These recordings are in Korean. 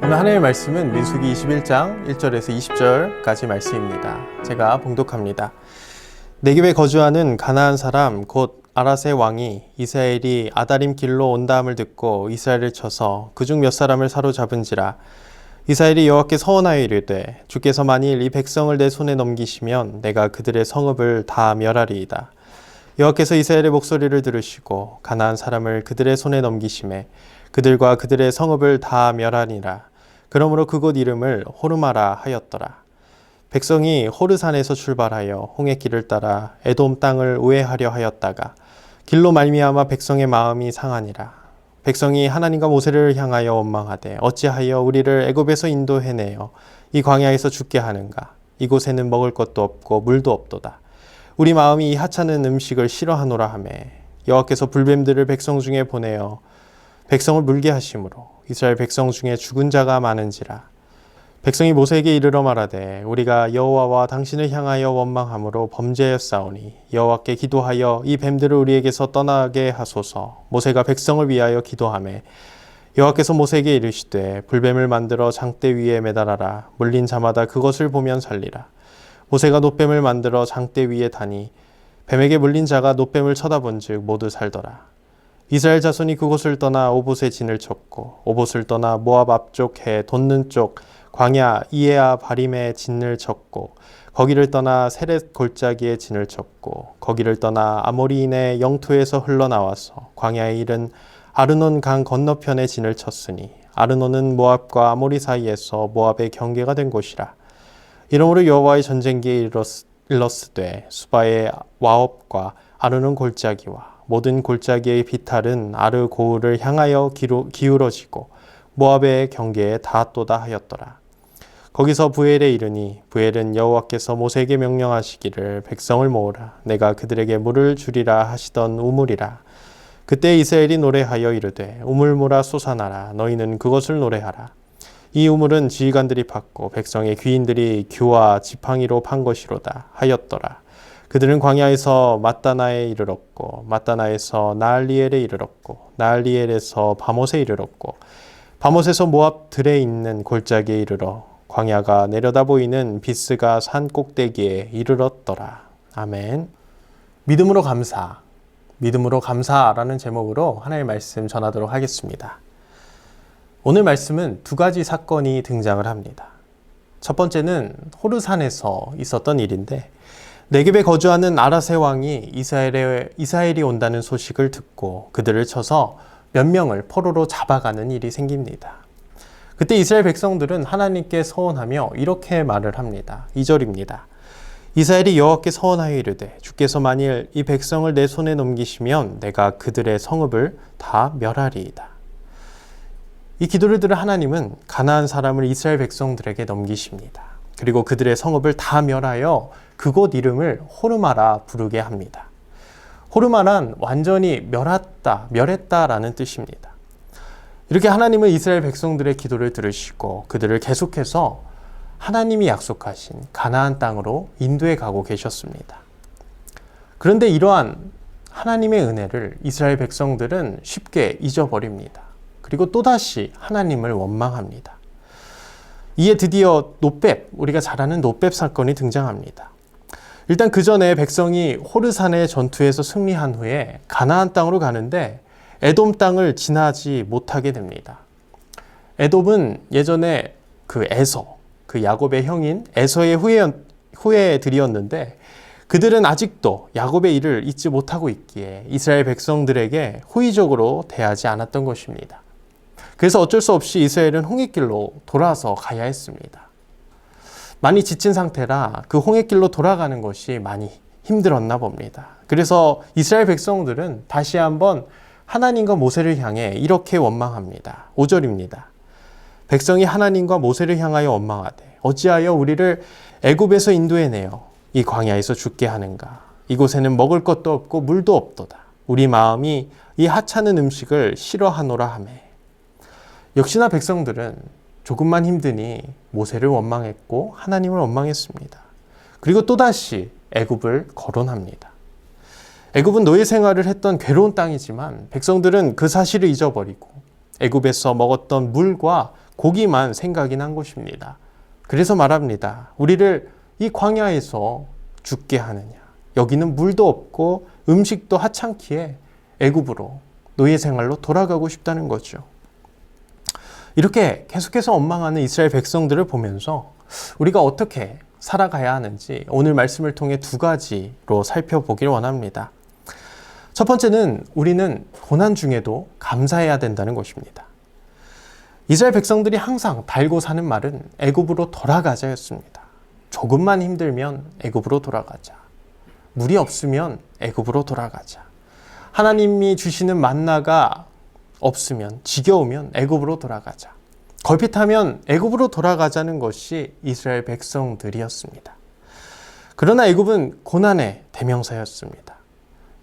오늘 하나님의 말씀은 민수기 21장 1절에서 20절까지 말씀입니다. 제가 봉독합니다. 네겝에 거주하는 가나안 사람 곧 아랏의 왕이 이스라엘이 아다림 길로 온다함을 듣고 이스라엘을 쳐서 그중 몇 사람을 사로잡은지라. 이스라엘이 여호와께 서원하여 이르되 주께서 만일 이 백성을 내 손에 넘기시면 내가 그들의 성읍을 다 멸하리이다. 여호와께서 이스라엘의 목소리를 들으시고 가나안 사람을 그들의 손에 넘기심에 그들과 그들의 성읍을 다 멸하니라. 그러므로 그곳 이름을 호르마라 하였더라. 백성이 호르산에서 출발하여 홍해길을 따라 에돔 땅을 우회하려 하였다가 길로 말미암아 백성의 마음이 상하니라. 백성이 하나님과 모세를 향하여 원망하되 어찌하여 우리를 애굽에서 인도해내어 이 광야에서 죽게 하는가. 이곳에는 먹을 것도 없고 물도 없도다. 우리 마음이 이 하찮은 음식을 싫어하노라 하며 여호와께서 불뱀들을 백성 중에 보내어 백성을 물게 하심으로 이스라엘 백성 중에 죽은 자가 많은지라. 백성이 모세에게 이르러 말하되 우리가 여호와와 당신을 향하여 원망함으로 범죄하였사오니 여호와께 기도하여 이 뱀들을 우리에게서 떠나게 하소서. 모세가 백성을 위하여 기도하매 여호와께서 모세에게 이르시되 불뱀을 만들어 장대 위에 매달아라. 물린 자마다 그것을 보면 살리라. 모세가 놋뱀을 만들어 장대 위에 다니 뱀에게 물린 자가 놋뱀을 쳐다본즉 모두 살더라. 이스라엘 자손이 그곳을 떠나 오봇에 진을 쳤고 오봇을 떠나 모압 앞쪽 해 돋는 쪽 광야 이에아 바림에 진을 쳤고 거기를 떠나 세렛 골짜기에 진을 쳤고 거기를 떠나 아모리인의 영토에서 흘러나와서 광야에 이른 아르논 강 건너편에 진을 쳤으니 아르논은 모압과 아모리 사이에서 모압의 경계가 된 곳이라. 이러므로 여호와의 전쟁기에 일렀으되 수바의 와업과 아르논 골짜기와 모든 골짜기의 비탈은 아르 고을을 향하여 기울어지고 모압의 경계에 닿았도다 하였더라. 거기서 부엘에 이르니 부엘은 여호와께서 모세에게 명령하시기를 백성을 모으라. 내가 그들에게 물을 주리라 하시던 우물이라. 그때 이스라엘이 노래하여 이르되 우물물아 솟아나라. 너희는 그것을 노래하라. 이 우물은 지휘관들이 팠고 백성의 귀인들이 규와 지팡이로 판 것이로다 하였더라. 그들은 광야에서 mat다나에 이르렀고 mat다나에서 나알리엘에 이르렀고 나알리엘에서 바못에 이르렀고 바못에서 모압 들에 있는 골짜기에 이르러 광야가 내려다 보이는 비스가 산 꼭대기에 이르렀더라. 아멘. 믿음으로 감사라는 제목으로 하나님의 말씀 전하도록 하겠습니다. 오늘 말씀은 두 가지 사건이 등장을 합니다. 첫 번째는 호르산에서 있었던 일인데 네겝에 거주하는 아랏의 왕이 이스라엘이 온다는 소식을 듣고 그들을 쳐서 몇 명을 포로로 잡아가는 일이 생깁니다. 그때 이스라엘 백성들은 하나님께 서원하며 이렇게 말을 합니다. 2절입니다. 이스라엘이 여호와께 서원하여 이르되 주께서 만일 이 백성을 내 손에 넘기시면 내가 그들의 성읍을 다 멸하리이다. 이 기도를 들은 하나님은 가나안 사람을 이스라엘 백성들에게 넘기십니다. 그리고 그들의 성읍을 다 멸하여 그곳 이름을 호르마라 부르게 합니다. 호르마란 완전히 멸했다라는 뜻입니다. 이렇게 하나님은 이스라엘 백성들의 기도를 들으시고 그들을 계속해서 하나님이 약속하신 가나안 땅으로 인도해 가고 계셨습니다. 그런데 이러한 하나님의 은혜를 이스라엘 백성들은 쉽게 잊어버립니다. 그리고 또다시 하나님을 원망합니다. 이에 드디어 우리가 잘 아는 놋뱀 사건이 등장합니다. 일단 그 전에 백성이 호르산의 전투에서 승리한 후에 가나안 땅으로 가는데 에돔 땅을 지나지 못하게 됩니다. 에돔은 예전에 그 야곱의 형인 에서의 후예들이었는데 그들은 아직도 야곱의 일을 잊지 못하고 있기에 이스라엘 백성들에게 호의적으로 대하지 않았던 것입니다. 그래서 어쩔 수 없이 이스라엘은 홍해길로 돌아서 가야 했습니다. 많이 지친 상태라 그 홍해길로 돌아가는 것이 많이 힘들었나 봅니다. 그래서 이스라엘 백성들은 다시 한번 하나님과 모세를 향해 이렇게 원망합니다. 5절입니다. 백성이 하나님과 모세를 향하여 원망하되 어찌하여 우리를 애굽에서 인도해내어 이 광야에서 죽게 하는가. 이곳에는 먹을 것도 없고 물도 없도다. 우리 마음이 이 하찮은 음식을 싫어하노라 하며. 역시나 백성들은 조금만 힘드니 모세를 원망했고 하나님을 원망했습니다. 그리고 또다시 애굽을 거론합니다. 애굽은 노예 생활을 했던 괴로운 땅이지만 백성들은 그 사실을 잊어버리고 애굽에서 먹었던 물과 고기만 생각이 난 것입니다. 그래서 말합니다. 우리를 이 광야에서 죽게 하느냐. 여기는 물도 없고 음식도 하찮기에 애굽으로 노예 생활로 돌아가고 싶다는 거죠. 이렇게 계속해서 원망하는 이스라엘 백성들을 보면서 우리가 어떻게 살아가야 하는지 오늘 말씀을 통해 두 가지로 살펴보길 원합니다. 첫 번째는 우리는 고난 중에도 감사해야 된다는 것입니다. 이스라엘 백성들이 항상 달고 사는 말은 애굽으로 돌아가자였습니다. 조금만 힘들면 애굽으로 돌아가자. 물이 없으면 애굽으로 돌아가자. 하나님이 주시는 만나가 없으면, 지겨우면 애굽으로 돌아가자. 걸핏하면 애굽으로 돌아가자는 것이 이스라엘 백성들이었습니다. 그러나 애굽은 고난의 대명사였습니다.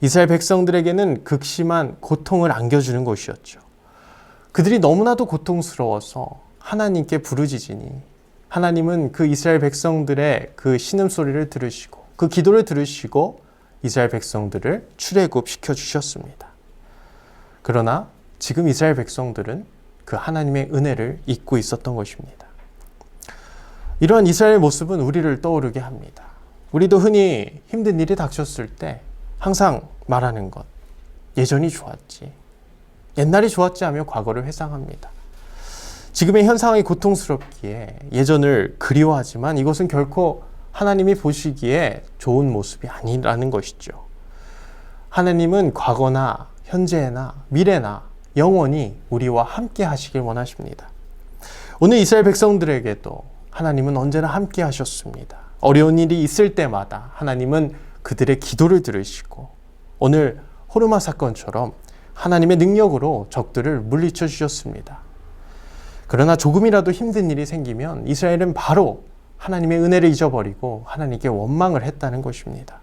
이스라엘 백성들에게는 극심한 고통을 안겨주는 곳이었죠. 그들이 너무나도 고통스러워서 하나님께 부르짖으니 하나님은 그 이스라엘 백성들의 그 신음소리를 들으시고 그 기도를 들으시고 이스라엘 백성들을 출애굽시켜 주셨습니다. 그러나 지금 이스라엘 백성들은 그 하나님의 은혜를 잊고 있었던 것입니다. 이러한 이스라엘의 모습은 우리를 떠오르게 합니다. 우리도 흔히 힘든 일이 닥쳤을 때 항상 말하는 것, 예전이 좋았지, 옛날이 좋았지 하며 과거를 회상합니다. 지금의 현상이 고통스럽기에 예전을 그리워하지만 이것은 결코 하나님이 보시기에 좋은 모습이 아니라는 것이죠. 하나님은 과거나 현재나 미래나 영원히 우리와 함께 하시길 원하십니다. 오늘 이스라엘 백성들에게도 하나님은 언제나 함께 하셨습니다. 어려운 일이 있을 때마다 하나님은 그들의 기도를 들으시고 오늘 호르마 사건처럼 하나님의 능력으로 적들을 물리쳐 주셨습니다. 그러나 조금이라도 힘든 일이 생기면 이스라엘은 바로 하나님의 은혜를 잊어버리고 하나님께 원망을 했다는 것입니다.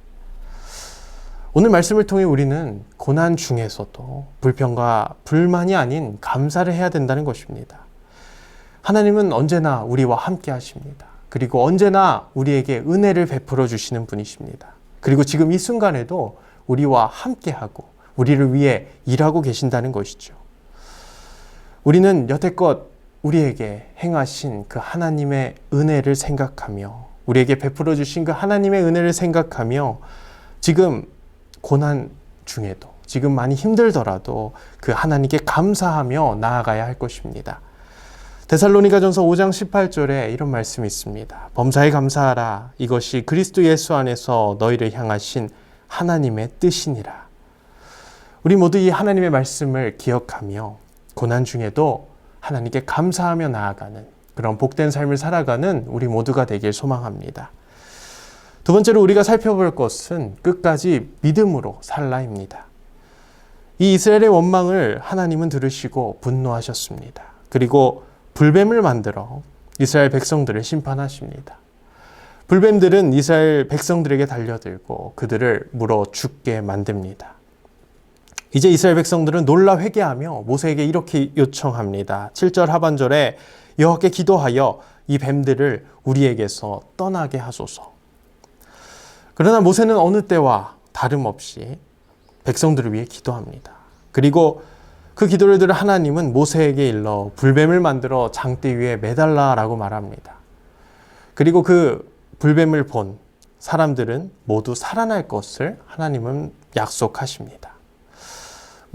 오늘 말씀을 통해 우리는 고난 중에서도 불평과 불만이 아닌 감사를 해야 된다는 것입니다. 하나님은 언제나 우리와 함께 하십니다. 그리고 언제나 우리에게 은혜를 베풀어 주시는 분이십니다. 그리고 지금 이 순간에도 우리와 함께하고 우리를 위해 일하고 계신다는 것이죠. 우리는 여태껏 우리에게 행하신 그 하나님의 은혜를 생각하며 우리에게 베풀어 주신 그 하나님의 은혜를 생각하며 지금 고난 중에도 지금 많이 힘들더라도 그 하나님께 감사하며 나아가야 할 것입니다. 데살로니가전서 5장 18절에 이런 말씀이 있습니다. 범사에 감사하라. 이것이 그리스도 예수 안에서 너희를 향하신 하나님의 뜻이니라. 우리 모두 이 하나님의 말씀을 기억하며 고난 중에도 하나님께 감사하며 나아가는 그런 복된 삶을 살아가는 우리 모두가 되길 소망합니다. 두 번째로 우리가 살펴볼 것은 끝까지 믿음으로 살라입니다. 이 이스라엘의 원망을 하나님은 들으시고 분노하셨습니다. 그리고 불뱀을 만들어 이스라엘 백성들을 심판하십니다. 불뱀들은 이스라엘 백성들에게 달려들고 그들을 물어 죽게 만듭니다. 이제 이스라엘 백성들은 놀라 회개하며 모세에게 이렇게 요청합니다. 7절 하반절에 여호와께 기도하여 이 뱀들을 우리에게서 떠나게 하소서. 그러나 모세는 어느 때와 다름없이 백성들을 위해 기도합니다. 그리고 그 기도를 들은 하나님은 모세에게 일러 불뱀을 만들어 장대 위에 매달라라고 말합니다. 그리고 그 불뱀을 본 사람들은 모두 살아날 것을 하나님은 약속하십니다.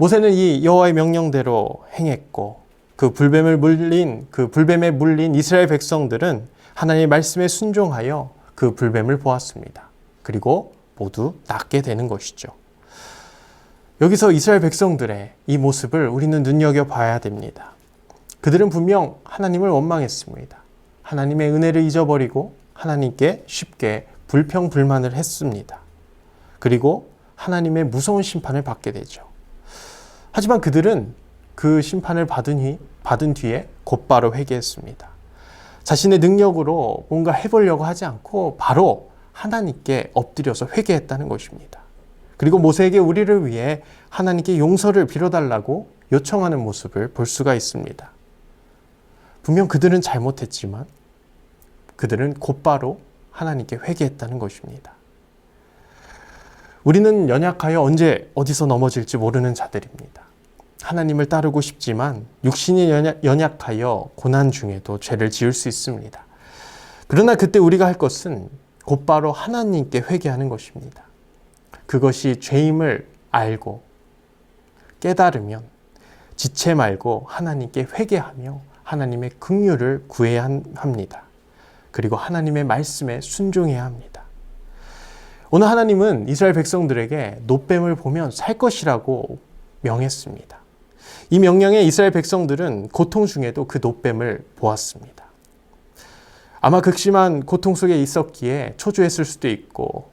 모세는 이 여호와의 명령대로 행했고 그 불뱀에 물린 이스라엘 백성들은 하나님의 말씀에 순종하여 그 불뱀을 보았습니다. 그리고 모두 낫게 되는 것이죠. 여기서 이스라엘 백성들의 이 모습을 우리는 눈여겨봐야 됩니다. 그들은 분명 하나님을 원망했습니다. 하나님의 은혜를 잊어버리고 하나님께 쉽게 불평불만을 했습니다. 그리고 하나님의 무서운 심판을 받게 되죠. 하지만 그들은 그 심판을 받은 뒤에 곧바로 회개했습니다. 자신의 능력으로 뭔가 해보려고 하지 않고 바로 하나님께 엎드려서 회개했다는 것입니다. 그리고 모세에게 우리를 위해 하나님께 용서를 빌어달라고 요청하는 모습을 볼 수가 있습니다. 분명 그들은 잘못했지만 그들은 곧바로 하나님께 회개했다는 것입니다. 우리는 연약하여 언제 어디서 넘어질지 모르는 자들입니다. 하나님을 따르고 싶지만 육신이 연약하여 고난 중에도 죄를 지을 수 있습니다. 그러나 그때 우리가 할 것은 곧바로 하나님께 회개하는 것입니다. 그것이 죄임을 알고 깨달으면 지체 말고 하나님께 회개하며 하나님의 긍휼을 구해야 합니다. 그리고 하나님의 말씀에 순종해야 합니다. 오늘 하나님은 이스라엘 백성들에게 놋뱀을 보면 살 것이라고 명했습니다. 이 명령에 이스라엘 백성들은 고통 중에도 그 놋뱀을 보았습니다. 아마 극심한 고통 속에 있었기에 초조했을 수도 있고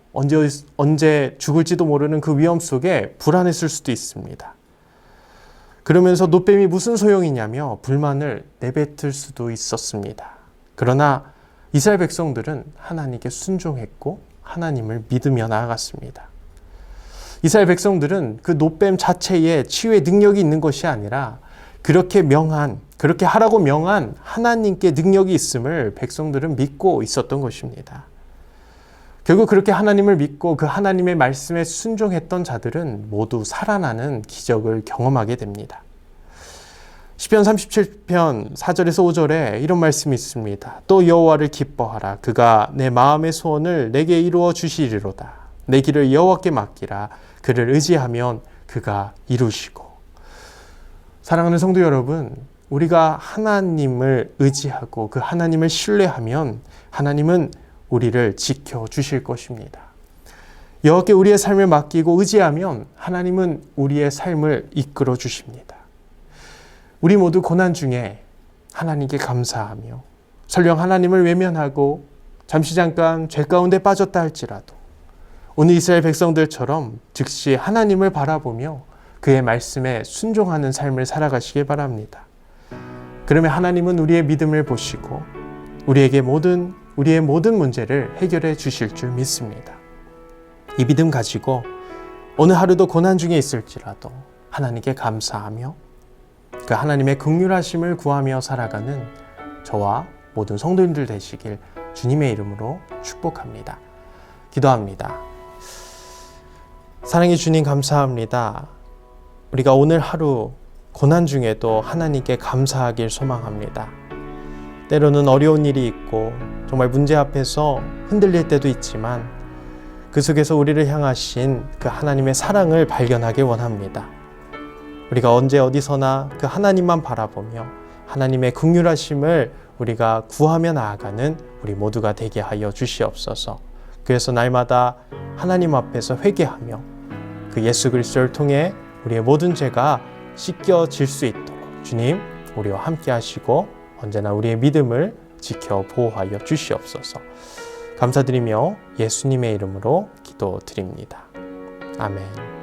언제 죽을지도 모르는 그 위험 속에 불안했을 수도 있습니다. 그러면서 놋뱀이 무슨 소용이냐며 불만을 내뱉을 수도 있었습니다. 그러나 이스라엘 백성들은 하나님께 순종했고 하나님을 믿으며 나아갔습니다. 이스라엘 백성들은 그 놋뱀 자체에 치유의 능력이 있는 것이 아니라 그렇게 하라고 명한 하나님께 능력이 있음을 백성들은 믿고 있었던 것입니다. 결국 그렇게 하나님을 믿고 그 하나님의 말씀에 순종했던 자들은 모두 살아나는 기적을 경험하게 됩니다. 시편 37편 4절에서 5절에 이런 말씀이 있습니다. 또 여호와를 기뻐하라. 그가 내 마음의 소원을 내게 이루어 주시리로다. 내 길을 여호와께 맡기라. 그를 의지하면 그가 이루시고. 사랑하는 성도 여러분, 우리가 하나님을 의지하고 그 하나님을 신뢰하면 하나님은 우리를 지켜주실 것입니다. 여호와께 우리의 삶을 맡기고 의지하면 하나님은 우리의 삶을 이끌어 주십니다. 우리 모두 고난 중에 하나님께 감사하며 설령 하나님을 외면하고 잠깐 죄 가운데 빠졌다 할지라도 오늘 이스라엘 백성들처럼 즉시 하나님을 바라보며 그의 말씀에 순종하는 삶을 살아가시길 바랍니다. 그러면 하나님은 우리의 믿음을 보시고 우리의 모든 문제를 해결해 주실 줄 믿습니다. 이 믿음 가지고 오늘 하루도 고난 중에 있을지라도 하나님께 감사하며 그 하나님의 긍휼하심을 구하며 살아가는 저와 모든 성도님들 되시길 주님의 이름으로 축복합니다. 기도합니다. 사랑의 주님 감사합니다. 우리가 오늘 하루 고난 중에도 하나님께 감사하길 소망합니다. 때로는 어려운 일이 있고 정말 문제 앞에서 흔들릴 때도 있지만 그 속에서 우리를 향하신 그 하나님의 사랑을 발견하길 원합니다. 우리가 언제 어디서나 그 하나님만 바라보며 하나님의 긍휼하심을 우리가 구하며 나아가는 우리 모두가 되게 하여 주시옵소서. 그래서 날마다 하나님 앞에서 회개하며 그 예수 그리스도를 통해 우리의 모든 죄가 씻겨질 수 있도록 주님 우리와 함께 하시고 언제나 우리의 믿음을 지켜 보호하여 주시옵소서. 감사드리며 예수님의 이름으로 기도드립니다. 아멘.